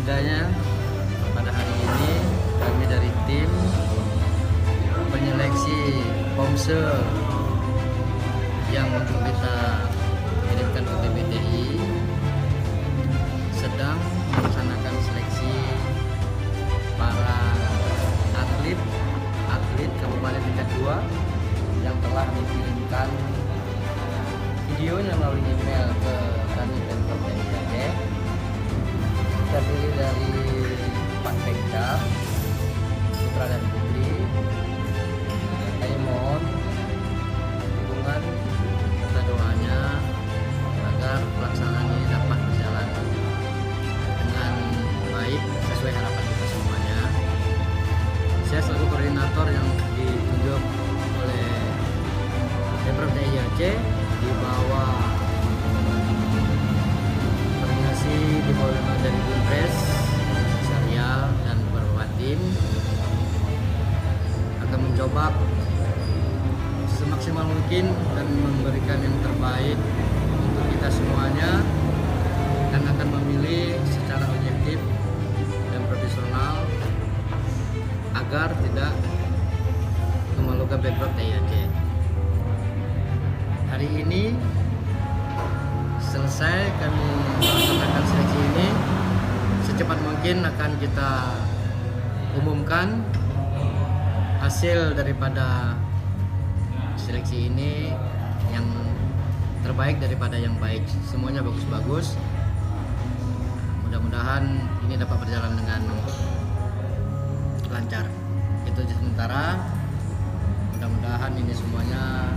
Sesudahnya pada hari ini kami dari tim penyeleksi Pomsel yang untuk kita kirimkan ke PBTI sedang melaksanakan seleksi para atlet Kabupaten tingkat 2 yang telah dikirimkan videonya melalui email ke kami Pemprov DKI Aceh. Terdiri dari Pak Pekda, putra dan putri. Kami mohon dukungan serta doanya agar pelaksanaan ini dapat berjalan dengan baik sesuai harapan kita semuanya. Saya selaku koordinator yang ditunjuk oleh Pemprov DKI Aceh di bawah koordinasi di bawah dari Binpres, Serial dan beberapa tim akan mencoba semaksimal mungkin dan memberikan yang terbaik untuk kita semuanya, dan akan memilih secara objektif dan profesional agar tidak memalukan Pemprov DKI Aceh. Hari ini selesai kami melaksanakan seleksi ini, secepat mungkin akan kita umumkan hasil daripada seleksi ini, yang terbaik daripada yang baik. Semuanya bagus-bagus. Mudah-mudahan ini dapat berjalan dengan lancar. Itu sementara. Mudah-mudahan ini semuanya